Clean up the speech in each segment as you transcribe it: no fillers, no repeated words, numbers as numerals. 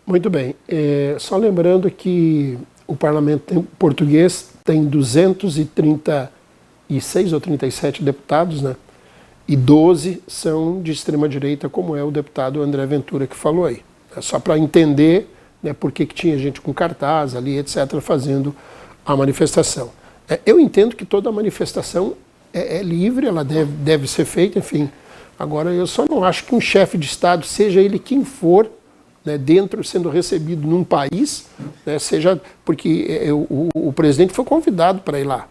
Muito bem. Só lembrando que o parlamento português tem 236 ou 37 deputados, né? E 12 são de extrema-direita, como é o deputado André Ventura que falou aí. É só para entender, né, por que tinha gente com cartaz ali, etc., fazendo a manifestação. Eu entendo que toda manifestação é livre, ela deve ser feita, enfim. Agora, eu só não acho que um chefe de Estado, seja ele quem for, né, dentro, sendo recebido num país, né, seja porque o presidente foi convidado para ir lá,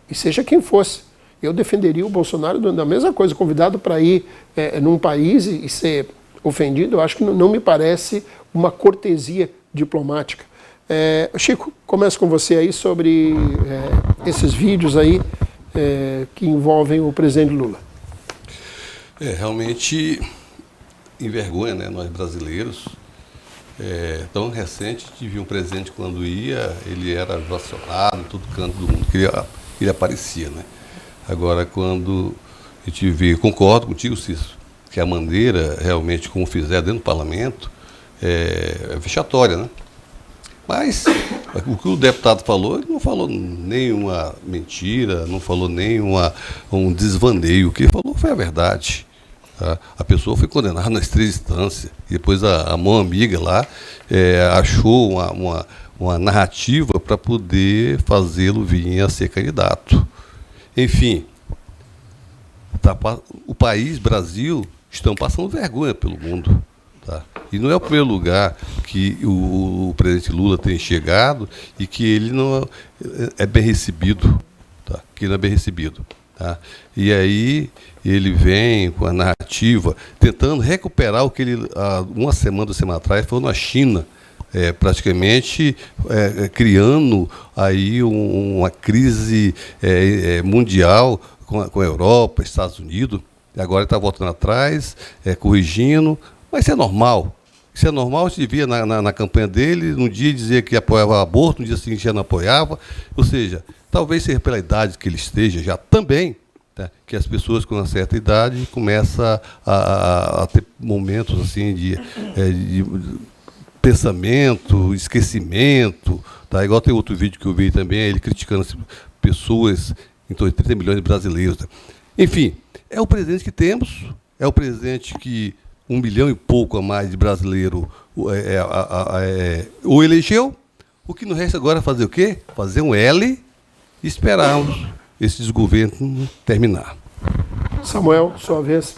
e seja quem fosse. Eu defenderia o Bolsonaro da mesma coisa, convidado para ir num país e ser ofendido. Eu acho que não me parece uma cortesia diplomática. Chico, começo com você aí sobre esses vídeos aí que envolvem o presidente Lula. Realmente envergonha, né, nós brasileiros. Tão recente, tive um presidente quando ia, ele era ovacionado em todo canto do mundo que ele aparecia, né? Agora, quando a gente vê, concordo contigo, Cícero, que a maneira, realmente, como fizer dentro do parlamento, é vexatória, né? Mas o que o deputado falou, ele não falou nenhuma mentira, não falou um desvaneio. O que ele falou foi a verdade. Tá? A pessoa foi condenada nas 3 instâncias. E depois a mão amiga lá achou uma narrativa para poder fazê-lo vir a ser candidato. Enfim, o país, Brasil, estão passando vergonha pelo mundo. Tá? E não é o primeiro lugar que o presidente Lula tem chegado e que ele não é bem recebido. Tá? Que ele não é bem recebido. Tá? E aí ele vem com a narrativa, tentando recuperar o que ele, uma semana atrás, foi na China, praticamente criando aí uma crise mundial com a Europa, Estados Unidos. E agora ele está voltando atrás, corrigindo, mas isso é normal. Isso é normal, se via na campanha dele, num dia dizia que apoiava o aborto, no dia seguinte já não apoiava. Ou seja, talvez seja pela idade que ele esteja já também, tá, que as pessoas com uma certa idade começam a ter momentos assim de pensamento, esquecimento. Tá? Igual tem outro vídeo que eu vi também, ele criticando as pessoas, em torno de 30 milhões de brasileiros. Tá? Enfim, é o presidente que temos, é o presidente que 1 milhão e pouco a mais de brasileiro o elegeu. O que nos resta agora é fazer o quê? Fazer um L e esperarmos esse desgoverno terminar. Samuel, sua vez.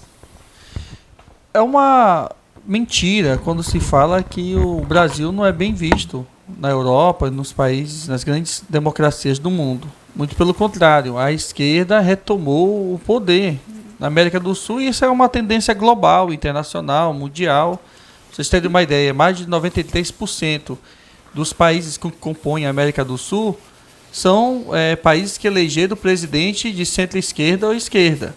É uma mentira quando se fala que o Brasil não é bem visto na Europa, nos países, nas grandes democracias do mundo. Muito pelo contrário, a esquerda retomou o poder na América do Sul, e isso é uma tendência global, internacional, mundial. Pra vocês terem uma ideia, mais de 93% dos países que compõem a América do Sul são países que elegeram o presidente de centro-esquerda ou esquerda.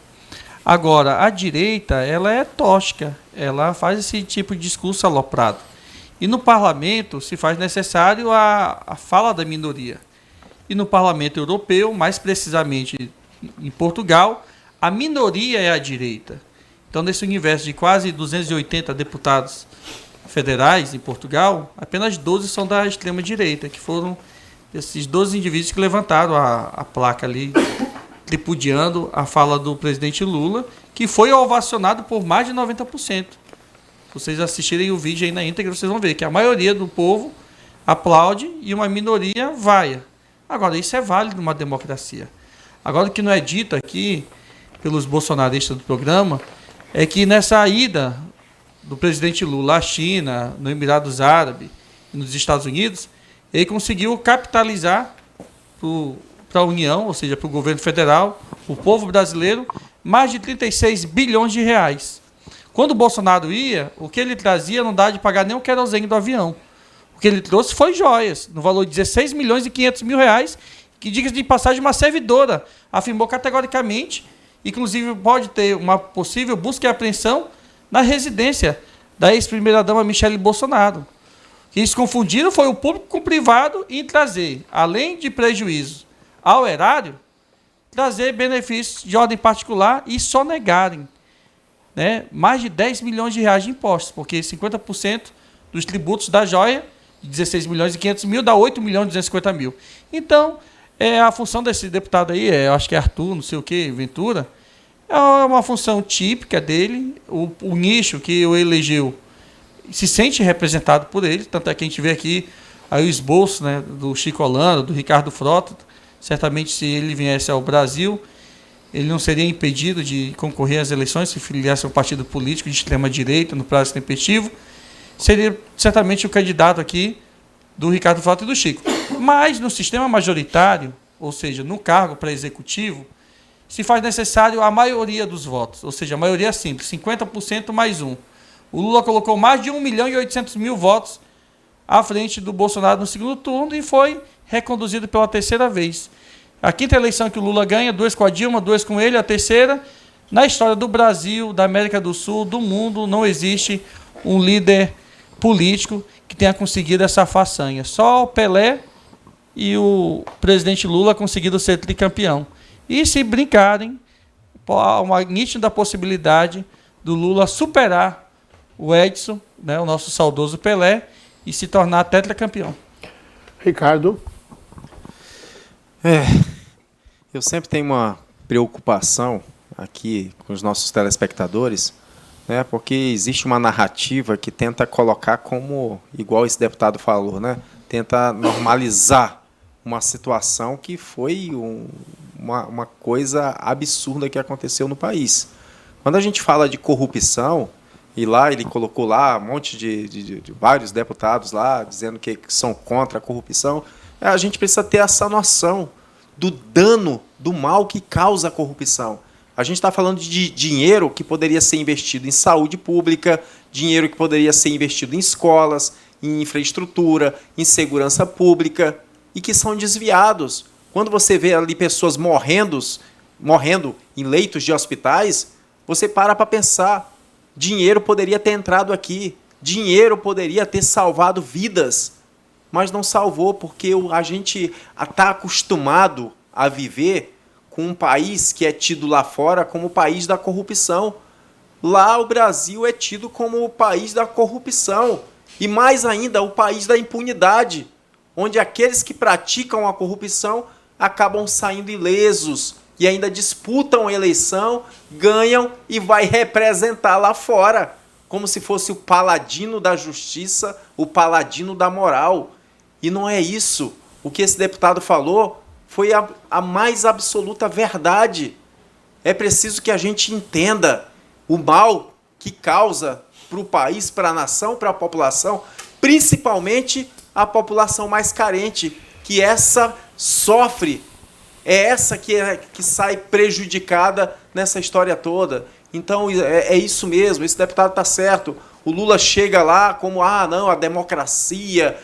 Agora, a direita, ela é tóxica, ela faz esse tipo de discurso aloprado. E no parlamento se faz necessário a fala da minoria. E no parlamento europeu, mais precisamente em Portugal, a minoria é a direita. Então, nesse universo de quase 280 deputados federais em Portugal, apenas 12 são da extrema-direita, que foram esses 12 indivíduos que levantaram a placa ali, tripudiando a fala do presidente Lula, que foi ovacionado por mais de 90%. Se vocês assistirem o vídeo aí na íntegra, vocês vão ver que a maioria do povo aplaude e uma minoria vaia. Agora, isso é válido numa democracia. Agora, o que não é dito aqui pelos bolsonaristas do programa é que nessa ida do presidente Lula à China, no Emirados Árabes e nos Estados Unidos, ele conseguiu capitalizar para a União, ou seja, para o governo federal, o povo brasileiro, mais de 36 bilhões de reais. Quando o Bolsonaro ia, o que ele trazia não dá de pagar nem o querosene do avião. O que ele trouxe foi joias, no valor de 16 milhões e 500 mil reais, que, diga-se de passagem, uma servidora afirmou categoricamente, inclusive pode ter uma possível busca e apreensão na residência da ex-primeira-dama Michele Bolsonaro. O que eles confundiram foi o público com o privado em trazer, além de prejuízo ao erário, trazer benefícios de ordem particular e sonegarem, né, mais de 10 milhões de reais de impostos, porque 50% dos tributos da joia, de 16 milhões e 500 mil, dá 8 milhões e 250 mil. Então, a função desse deputado aí, eu acho que é Arthur, não sei o que, Ventura, é uma função típica dele, o nicho que o elegeu se sente representado por ele, tanto é que a gente vê aqui aí o esboço, né, do Chico Holanda, do Ricardo Frota. Certamente, se ele viesse ao Brasil, ele não seria impedido de concorrer às eleições, se filiasse ao partido político de extrema-direita, no prazo tempestivo. Seria certamente o candidato aqui do Ricardo Frota e do Chico. Mas, no sistema majoritário, ou seja, no cargo para executivo, se faz necessário a maioria dos votos, ou seja, a maioria simples, 50% mais um. O Lula colocou mais de 1 milhão e 800 mil votos à frente do Bolsonaro no segundo turno e foi reconduzido pela terceira vez. A quinta eleição que o Lula ganha, 2 com a Dilma, 2 com ele, a terceira. Na história do Brasil, da América do Sul, do mundo, não existe um líder político que tenha conseguido essa façanha. Só o Pelé e o presidente Lula conseguiram ser tricampeão. E se brincarem, há uma nítida possibilidade do Lula superar o Edson, né, o nosso saudoso Pelé, e se tornar tetracampeão. Ricardo? Eu sempre tenho uma preocupação aqui com os nossos telespectadores, né, porque existe uma narrativa que tenta colocar como, igual esse deputado falou, né, tenta normalizar uma situação que foi uma coisa absurda que aconteceu no país. Quando a gente fala de corrupção, e lá ele colocou lá um monte de vários deputados lá dizendo que são contra a corrupção, a gente precisa ter essa noção do dano, do mal que causa a corrupção. A gente está falando de dinheiro que poderia ser investido em saúde pública, dinheiro que poderia ser investido em escolas, em infraestrutura, em segurança pública, e que são desviados. Quando você vê ali pessoas morrendo em leitos de hospitais, você para pensar, dinheiro poderia ter entrado aqui, dinheiro poderia ter salvado vidas, mas não salvou, porque a gente está acostumado a viver com um país que é tido lá fora como o país da corrupção. Lá o Brasil é tido como o país da corrupção, e mais ainda o país da impunidade, onde aqueles que praticam a corrupção acabam saindo ilesos e ainda disputam a eleição, ganham e vai representar lá fora, como se fosse o paladino da justiça, o paladino da moral. E não é isso. O que esse deputado falou foi a mais absoluta verdade. É preciso que a gente entenda o mal que causa para o país, para a nação, para a população, principalmente a população mais carente, que essa sofre, é essa que sai prejudicada nessa história toda. Então é isso mesmo, esse deputado está certo. O Lula chega lá como, não, a democracia,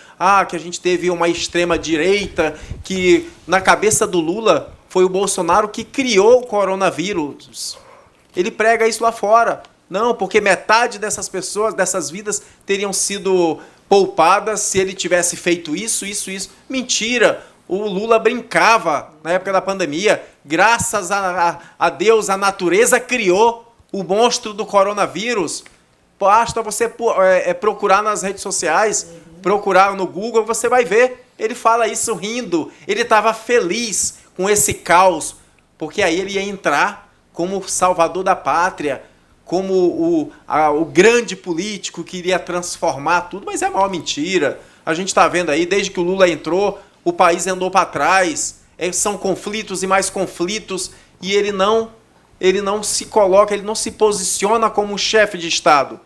que a gente teve uma extrema-direita, que na cabeça do Lula foi o Bolsonaro que criou o coronavírus. Ele prega isso lá fora. Não, porque metade dessas pessoas, dessas vidas, teriam sido poupadas se ele tivesse feito isso. Mentira! O Lula brincava na época da pandemia. Graças a Deus, a natureza criou o monstro do coronavírus. Basta você procurar nas redes sociais, procurar no Google, você vai ver. Ele fala isso rindo. Ele estava feliz com esse caos, porque aí ele ia entrar como salvador da pátria, como o grande político que iria transformar tudo, mas é a maior mentira. A gente está vendo aí, desde que o Lula entrou, o país andou para trás, são conflitos e mais conflitos, e ele não se coloca, ele não se posiciona como um chefe de Estado.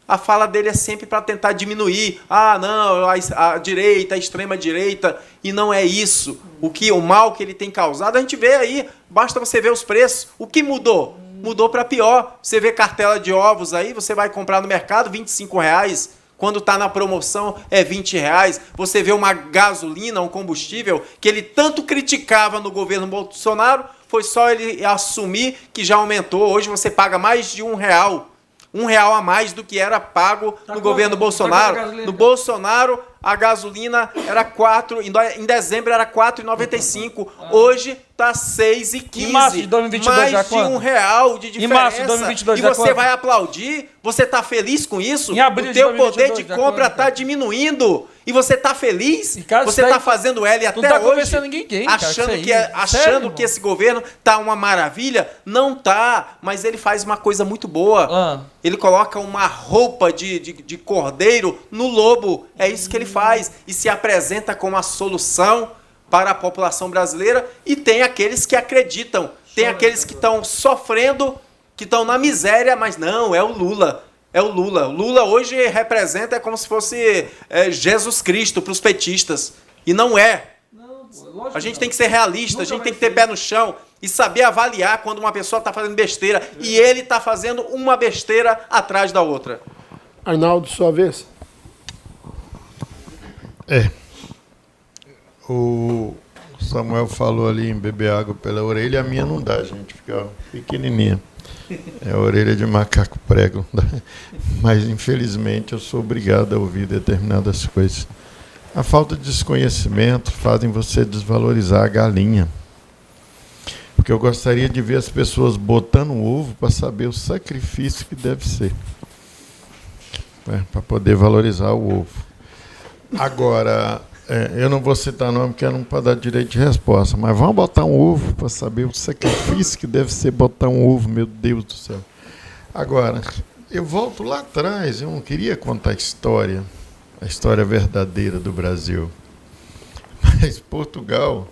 A fala dele é sempre para tentar diminuir. Não, a direita, a extrema-direita, e não é isso. O mal que ele tem causado, a gente vê aí, basta você ver os preços. O que mudou? Mudou para pior. Você vê cartela de ovos aí, você vai comprar no mercado R$25, quando está na promoção é R$20. Você vê uma gasolina, um combustível, que ele tanto criticava no governo Bolsonaro, foi só ele assumir que já aumentou. Hoje você paga mais de R$1. R$1 a mais do que era pago no governo Bolsonaro. No Bolsonaro, a gasolina era 4, em dezembro era 4,95. Hoje tá 6,15. Em março de 2022 mais já de quanto? R$1 de diferença. Em março de 2022 e já você quanto? vai aplaudir? Você tá feliz com isso? Em abril o de teu 2022 poder de já compra quanto, tá cara? diminuindo. E você tá feliz? Cara, Você isso tá daí- fazendo L não até tá hoje? convencendo ninguém, cara, achando isso aí. que, achando Sério, que esse governo tá uma maravilha? Não tá, mas ele faz uma coisa muito boa. Ah. Ele coloca uma roupa de cordeiro no lobo. É isso que ele faz. E se apresenta como a solução para a população brasileira. E tem aqueles que acreditam. Tem aqueles que estão sofrendo, que estão na miséria, mas não, é o Lula. É o Lula. O Lula hoje representa como se fosse Jesus Cristo para os petistas. E não é. A gente tem que ser realista, a gente tem que ter pé no chão e saber avaliar quando uma pessoa está fazendo besteira e ele está fazendo uma besteira atrás da outra. Arnaldo, sua vez. O Samuel falou ali em beber água pela orelha, a minha não dá, gente, fica pequenininha. É a orelha de macaco prego. Mas, infelizmente, eu sou obrigado a ouvir determinadas coisas. A falta de desconhecimento fazem você desvalorizar a galinha. Porque eu gostaria de ver as pessoas botando o ovo para saber o sacrifício que deve ser. Para poder valorizar o ovo. Agora, eu não vou citar nome porque não para dar direito de resposta, mas vamos botar um ovo para saber o sacrifício que deve ser botar um ovo, meu Deus do céu. Agora, eu volto lá atrás, eu não queria contar a história verdadeira do Brasil. Mas Portugal,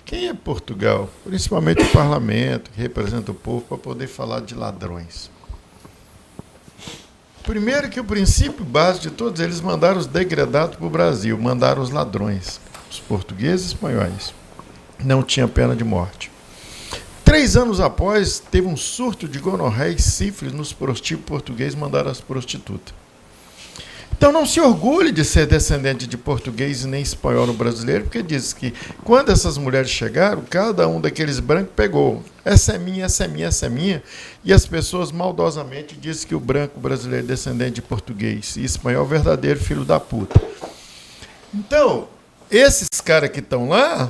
quem é Portugal? Principalmente o parlamento, que representa o povo, para poder falar de ladrões. Primeiro que o princípio básico de todos eles mandaram os degredados para o Brasil, mandaram os ladrões, os portugueses e espanhóis. Não tinha pena de morte. 3 anos após, teve um surto de gonorreia e sífilis nos prostíbulos portugueses, mandaram as prostitutas. Então não se orgulhe de ser descendente de português e nem espanhol no brasileiro, porque diz que quando essas mulheres chegaram, cada um daqueles brancos pegou. Essa é minha, essa é minha, essa é minha. E as pessoas maldosamente dizem que o branco brasileiro é descendente de português e espanhol verdadeiro filho da puta. Então, esses caras que estão lá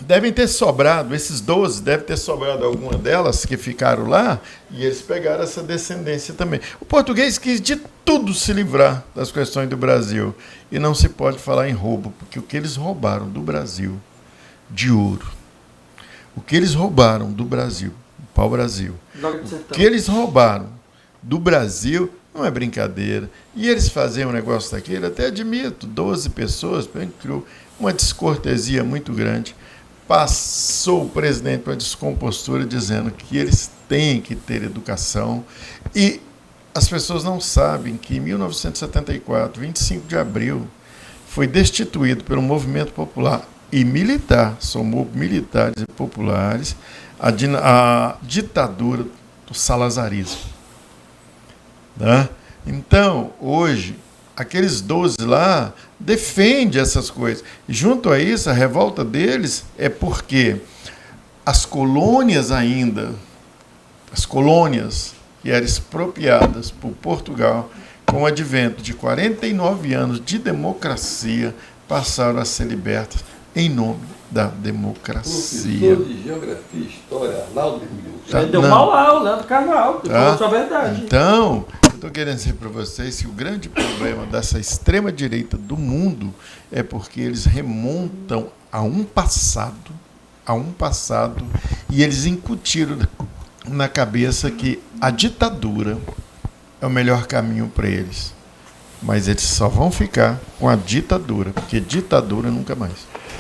devem ter sobrado, esses 12 devem ter sobrado alguma delas que ficaram lá e eles pegaram essa descendência também. O português quis de tudo se livrar das questões do Brasil e não se pode falar em roubo, porque o que eles roubaram do Brasil de ouro, o que eles roubaram do Brasil, o pau-brasil, o que eles roubaram do Brasil não é brincadeira. E eles faziam um negócio daquele, até admito, 12 pessoas, criou uma descortesia muito grande. Passou o presidente para a descompostura dizendo que eles têm que ter educação e as pessoas não sabem que em 1974, 25 de abril, foi destituído pelo movimento popular e militar, somou militares e populares, a ditadura do salazarismo. Né? Então, hoje, aqueles 12 lá defendem essas coisas. E junto a isso, a revolta deles é porque as colônias ainda, as colônias que eram expropriadas por Portugal, com o advento de 49 anos de democracia, passaram a ser libertas em nome da democracia. Professor de Geografia e História, Arnaldo Emílio. Tá, Ele deu não. mal lá, o Leandro Carnal, que Tá? falou sua verdade. Então, eu estou querendo dizer para vocês que o grande problema dessa extrema-direita do mundo é porque eles remontam a um passado, e eles incutiram na cabeça que a ditadura é o melhor caminho para eles. Mas eles só vão ficar com a ditadura, porque ditadura nunca mais.